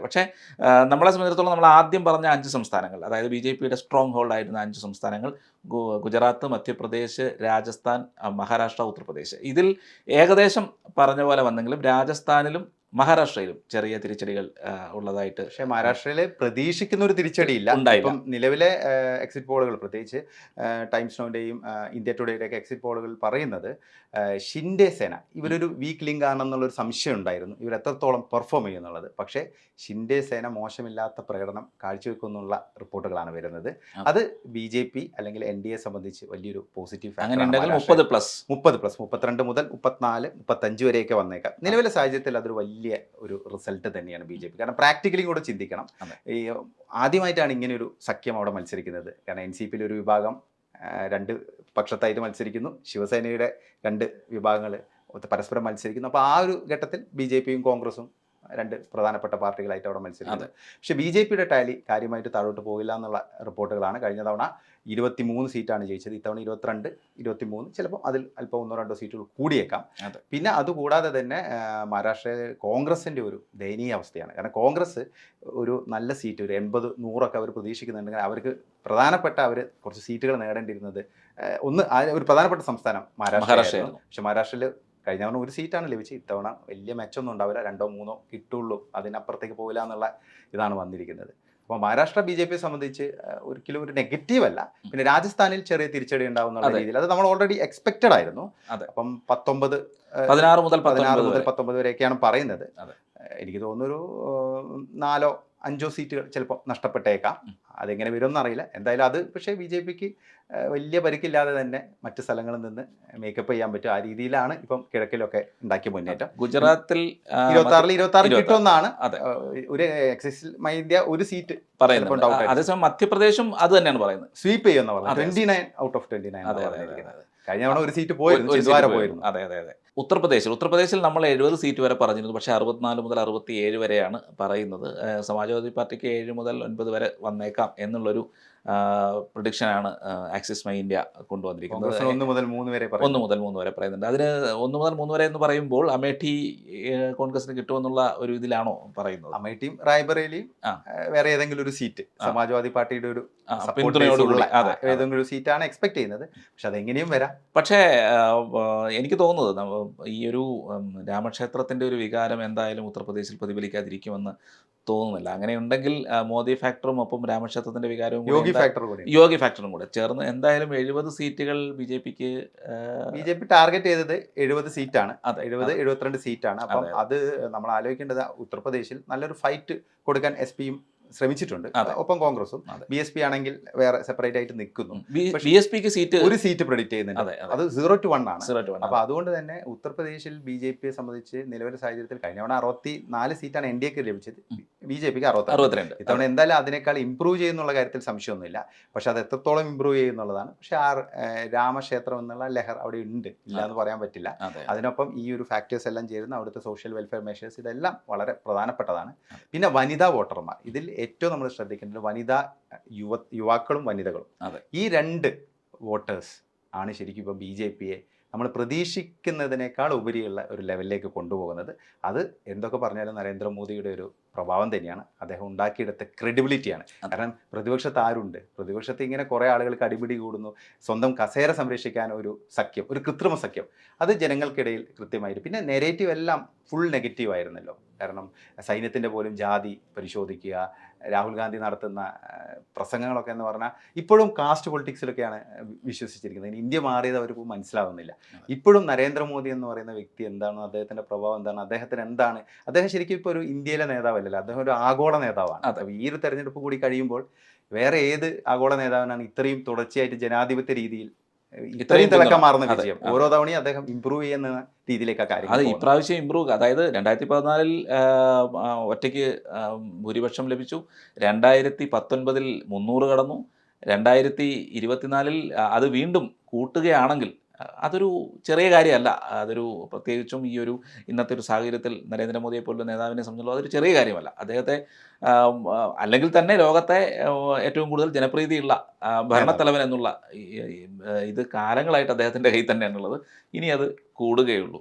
പക്ഷേ നമ്മളെ സംബന്ധിച്ചിടത്തോളം നമ്മൾ ആദ്യം പറഞ്ഞ 5 സംസ്ഥാനങ്ങൾ, അതായത് ബി.ജെ.പിയുടെ സ്ട്രോങ് ഹോൾഡ് ആയിരുന്ന 5 സംസ്ഥാനങ്ങൾ ഗുജറാത്ത്, മധ്യപ്രദേശ്, രാജസ്ഥാൻ, മഹാരാഷ്ട്ര, ഉത്തർപ്രദേശ്. ഇതിൽ ഏകദേശം പറഞ്ഞ പോലെ വന്നെങ്കിലും രാജസ്ഥാനിലും മഹാരാഷ്ട്രയിലും ചെറിയ തിരിച്ചടികൾ ഉള്ളതായിട്ട്. പക്ഷേ മഹാരാഷ്ട്രയിൽ പ്രതീക്ഷിക്കുന്ന ഒരു തിരിച്ചടിയില്ല. ഉണ്ടായില്ല. ഇപ്പം നിലവിലെ എക്സിറ്റ് പോളുകൾ, പ്രത്യേകിച്ച് ടൈംസ് നൗവിൻ്റെയും ഇന്ത്യ ടുഡേയുടെയൊക്കെ എക്സിറ്റ് പോളുകൾ പറയുന്നത് ഷിൻഡെ സേന ഇവരൊരു വീക്ക് ലിങ്ക് ആണെന്നുള്ളൊരു സംശയം ഉണ്ടായിരുന്നു, ഇവർ എത്രത്തോളം പെർഫോം ചെയ്യുന്നുള്ളത്. പക്ഷേ ഷിൻഡെ സേന മോശമില്ലാത്ത പ്രകടനം കാഴ്ചവെക്കുന്നുള്ള റിപ്പോർട്ടുകളാണ് വരുന്നത്. അത് ബി.ജെ.പി അല്ലെങ്കിൽ എൻ.ഡി.എ സംബന്ധിച്ച് വലിയൊരു പോസിറ്റീവ് ഫാക്ടറാണ്. 30+, 32 മുതൽ 34, 35 വരെയൊക്കെ വന്നേക്കാം. നിലവിലെ സാഹചര്യത്തിൽ അതൊരു വലിയ ഒരു റിസൾട്ട് തന്നെയാണ് ബി.ജെ.പി. കാരണം പ്രാക്ടിക്കലി കൂടെ ചിന്തിക്കണം. ഈ ആദ്യമായിട്ടാണ് ഇങ്ങനെയൊരു സഖ്യം അവിടെ മത്സരിക്കുന്നത്. കാരണം എൻ.സി.പിയിൽ ഒരു വിഭാഗം 2 പക്ഷത്തായിട്ട് മത്സരിക്കുന്നു, ശിവസേനയുടെ 2 വിഭാഗങ്ങൾ പരസ്പരം മത്സരിക്കുന്നു. അപ്പോൾ ആ ഒരു ഘട്ടത്തിൽ ബി.ജെ.പിയും കോൺഗ്രസും 2 പ്രധാനപ്പെട്ട പാർട്ടികളായിട്ട് അവിടെ മത്സരിക്കുന്നത്. പക്ഷേ ബി.ജെ.പിയുടെ ടാലി കാര്യമായിട്ട് താഴോട്ട് പോകില്ല എന്നുള്ള റിപ്പോർട്ടുകളാണ്. കഴിഞ്ഞ തവണ 23 സീറ്റാണ് ജയിച്ചത്, ഇത്തവണ 22, 23, ചിലപ്പോൾ അതിൽ അല്പം 1-2 സീറ്റുകൾ കൂടിയേക്കാം. പിന്നെ അതുകൂടാതെ തന്നെ മഹാരാഷ്ട്രയിൽ കോൺഗ്രസിൻ്റെ ഒരു ദയനീയ അവസ്ഥയാണ്. കാരണം കോൺഗ്രസ് ഒരു നല്ല സീറ്റ്, ഒരു 80, 100 അവർ പ്രതീക്ഷിക്കുന്നുണ്ടെങ്കിൽ അവർക്ക് പ്രധാനപ്പെട്ട അവർ കുറച്ച് സീറ്റുകൾ നേടേണ്ടിയിരുന്നത് ഒരു പ്രധാനപ്പെട്ട സംസ്ഥാനം മഹാരാഷ്ട്രയായിരുന്നു. പക്ഷേ മഹാരാഷ്ട്രയിൽ കഴിഞ്ഞ തവണ ഒരു സീറ്റാണ് ലഭിച്ചത്. ഇത്തവണ വലിയ മെച്ചമൊന്നും ഉണ്ടാവില്ല, 2, 3 കിട്ടുള്ളൂ, അതിനപ്പുറത്തേക്ക് പോകില്ല എന്നുള്ള ഇതാണ് വന്നിരിക്കുന്നത്. അപ്പോൾ മഹാരാഷ്ട്ര ബി.ജെ.പിയെ സംബന്ധിച്ച് ഒരിക്കലും ഒരു നെഗറ്റീവ് അല്ല. പിന്നെ രാജസ്ഥാനിൽ ചെറിയ തിരിച്ചടി ഉണ്ടാവുന്ന രീതിയിൽ അത് നമ്മൾ ഓൾറെഡി എക്സ്പെക്റ്റഡ് ആയിരുന്നു. അപ്പം 16 മുതൽ 19 വരെയൊക്കെയാണ് പറയുന്നത്. എനിക്ക് തോന്നുന്നൊരു 4-5 സീറ്റുകൾ ചിലപ്പോൾ നഷ്ടപ്പെട്ടേക്കാം. അതെങ്ങനെ വരുമെന്ന് അറിയില്ല. എന്തായാലും അത് പക്ഷേ ബി.ജെ.പിക്ക് വലിയ പരിക്കില്ലാതെ തന്നെ മറ്റ് സ്ഥലങ്ങളിൽ നിന്ന് മേക്കപ്പ് ചെയ്യാൻ പറ്റും. ആ രീതിയിലാണ് ഇപ്പം കിഴക്കിലൊക്കെ ഉണ്ടാക്കിയ മുന്നേറ്റം. ഗുജറാത്തിൽ 26 കിട്ടുമെന്നാണ് ഒരു എക്സിസ് മൈൻഡ്യ ഒരു സീറ്റ് പറയുന്നത്. അതേസമയം മധ്യപ്രദേശും അത് തന്നെയാണ് പറയുന്നത്, സ്വീപ്പ് ചെയ്യുമെന്ന് പറയുന്നത്. 29 ഔട്ട് ഓഫ് 29. കഴിഞ്ഞ തവണ ഒരു സീറ്റ് പോയിരുന്നു. അതെ. ഉത്തർപ്രദേശിൽ നമ്മൾ 70 സീറ്റ് വരെ പറഞ്ഞിരുന്നു. പക്ഷേ 64 മുതൽ 67 വരെയാണ് പറയുന്നത്. സമാജ്വാദി പാർട്ടിക്ക് 7 മുതൽ 9 വരെ വന്നേക്കാം എന്നുള്ളൊരു പ്രഡിക്ഷനാണ് ആക്സിസ് മൈ ഇന്ത്യ കൊണ്ടുവന്നിരിക്കുന്നത്. 1 മുതൽ 3 വരെ പറയുന്നുണ്ട്. അതിന് 1 മുതൽ 3 വരെ എന്ന് പറയുമ്പോൾ അമേഠി കോൺഗ്രസിന് കിട്ടുമെന്നുള്ള ഒരു ഇതിലാണോ പറയുന്നത്? അമേഠിയും റായ്ബറേലിയും വേറെ ഏതെങ്കിലും ഒരു സീറ്റ് സമാജ്വാദി പാർട്ടിയുടെ ഒരു ഏതെങ്കിലും ഒരു സീറ്റാണ് എക്സ്പെക്ട് ചെയ്യുന്നത്. പക്ഷെ അതെങ്ങനെയും വരാം. പക്ഷേ എനിക്ക് തോന്നുന്നത് ഈ ഒരു രാമക്ഷേത്രത്തിൻ്റെ ഒരു വികാരം എന്തായാലും ഉത്തർപ്രദേശിൽ പ്രതിഫലിക്കാതിരിക്കുമെന്ന് തോന്നുന്നില്ല. അങ്ങനെയുണ്ടെങ്കിൽ മോദി ഫാക്ടറും ഒപ്പം രാമക്ഷേത്രത്തിൻ്റെ വികാരവും യോഗി ഫാക്ടറും കൂടെ ചേർന്ന് എന്തായാലും 70 സീറ്റുകൾ ബി.ജെ.പി ടാർഗറ്റ് ചെയ്തത് 70 സീറ്റാണ്. 72 സീറ്റാണ്. അപ്പം അത് നമ്മൾ ആലോചിക്കേണ്ടത് ഉത്തർപ്രദേശിൽ നല്ലൊരു ഫൈറ്റ് കൊടുക്കാൻ എസ്.പിയും ശ്രമിച്ചിട്ടുണ്ട്, ഒപ്പം കോൺഗ്രസും. ബി.എസ്.പി ആണെങ്കിൽ വേറെ സെപ്പറേറ്റ് ആയിട്ട് നിൽക്കുന്നു. ഒരു സീറ്റ് പ്രെഡിക്റ്റ് ചെയ്യുന്നുണ്ട്, അത് 0 to 1 ആണ്. അപ്പോൾ അതുകൊണ്ട് തന്നെ ഉത്തർപ്രദേശിൽ ബി.ജെ.പിയെ സംബന്ധിച്ച് നിലവിലെ സാഹചര്യത്തിൽ കഴിഞ്ഞ തവണ 64 സീറ്റാണ് എൻ.ഡി.എക്ക് ലഭിച്ചത്, ബി.ജെ.പിക്ക് 62. ഇത്തവണ എന്തായാലും അതിനേക്കാൾ ഇമ്പ്രൂവ് ചെയ്യുന്നുള്ള കാര്യത്തിൽ സംശയമൊന്നുമില്ല. പക്ഷെ അത് എത്രത്തോളം ഇമ്പ്രൂവ് ചെയ്യുന്നുള്ളതാണ്. പക്ഷെ ആ രാമക്ഷേത്രം എന്നുള്ള ലഹർ അവിടെ ഉണ്ട്, ഇല്ല എന്ന് പറയാൻ പറ്റില്ല. അതിനൊപ്പം ഈ ഒരു ഫാക്ടേഴ്സ് എല്ലാം ചേരുന്ന അവിടുത്തെ സോഷ്യൽ വെൽഫെയർ മെഷേഴ്സ്, ഇതെല്ലാം വളരെ പ്രധാനപ്പെട്ടതാണ്. പിന്നെ വനിതാ വോട്ടർമാർ, ഇതിൽ ഏറ്റവും നമ്മൾ ശ്രദ്ധിക്കേണ്ടത് യുവാക്കളും വനിതകളും. ഈ 2 വോട്ടേഴ്സ് ആണ് ശരിക്കും ഇപ്പോൾ ബി.ജെ.പിയെ നമ്മൾ പ്രതീക്ഷിക്കുന്നതിനേക്കാൾ ഉപരിയുള്ള ഒരു ലെവലിലേക്ക് കൊണ്ടുപോകുന്നത്. അത് എന്തൊക്കെ പറഞ്ഞാലും നരേന്ദ്രമോദിയുടെ ഒരു പ്രഭാവം തന്നെയാണ്, അദ്ദേഹം ഉണ്ടാക്കിയെടുത്ത ക്രെഡിബിലിറ്റിയാണ്. കാരണം പ്രതിപക്ഷത്ത് ആരുണ്ട്? പ്രതിപക്ഷത്ത് ഇങ്ങനെ കുറേ ആളുകൾക്ക് അടിപിടി കൂടുന്നു, സ്വന്തം കസേര സംരക്ഷിക്കാൻ ഒരു സഖ്യം, ഒരു കൃത്രിമ സഖ്യം, അത് ജനങ്ങൾക്കിടയിൽ കൃത്യമായിട്ട്. പിന്നെ നെഗറ്റീവ് എല്ലാം ഫുൾ നെഗറ്റീവ് ആയിരുന്നല്ലോ. കാരണം സൈന്യത്തിൻ്റെ പോലും ജാതി പരിശോധിക്കുക, രാഹുൽ ഗാന്ധി നടത്തുന്ന പ്രസംഗങ്ങളൊക്കെ എന്ന് പറഞ്ഞാൽ ഇപ്പോഴും കാസ്റ്റ് പൊളിറ്റിക്സിലൊക്കെയാണ് വിശ്വസിച്ചിരിക്കുന്നത്. ഇന്ത്യ മാറിയത് അവർക്ക് മനസ്സിലാവുന്നില്ല. ഇപ്പോഴും നരേന്ദ്രമോദി എന്ന് പറയുന്ന വ്യക്തി എന്താണ്, അദ്ദേഹത്തിൻ്റെ പ്രഭാവം എന്താണ്, അദ്ദേഹത്തിന് എന്താണ്, അദ്ദേഹം ശരിക്കും ഇപ്പോൾ ഒരു ഇന്ത്യയിലെ നേതാവല്ലല്ലോ, അദ്ദേഹം ഒരു ആഗോള നേതാവാണ്. ഈ ഒരു തെരഞ്ഞെടുപ്പ് കൂടി കഴിയുമ്പോൾ വേറെ ഏത് ആഗോള നേതാവിനാണ് ഇത്രയും തുടർച്ചയായിട്ട് ജനാധിപത്യ രീതിയിൽ ഇത്രയും തിളക്കം മാറുന്ന വിജയം? ഓരോ തവണയും അദ്ദേഹം ഇമ്പ്രൂവ് ചെയ്യുന്ന രീതിയിലേക്കാണ് കാര്യം. അത് ഇപ്രാവശ്യം ഇമ്പ്രൂവ്, അതായത് 2014 ഒറ്റയ്ക്ക് ഭൂരിപക്ഷം ലഭിച്ചു, 2019 300 കടന്നു, 2024 അത് വീണ്ടും കൂട്ടുകയാണെങ്കിൽ അതൊരു ചെറിയ കാര്യമല്ല. അതൊരു പ്രത്യേകിച്ചും ഈ ഒരു ഇന്നത്തെ ഒരു സാഹചര്യത്തിൽ നരേന്ദ്രമോദിയെ പോലുള്ള നേതാവിനെ സംബന്ധിച്ചുള്ള അതൊരു ചെറിയ കാര്യമല്ല. അദ്ദേഹത്തെ അല്ലെങ്കിൽ തന്നെ ലോകത്തെ ഏറ്റവും കൂടുതൽ ജനപ്രീതിയുള്ള ഭരണത്തലവൻ എന്നുള്ള ഇത് കാലങ്ങളായിട്ട് അദ്ദേഹത്തിൻ്റെ കയ്യിൽ തന്നെയാണുള്ളത്. ഇനി അത് കൂടുകയുള്ളൂ.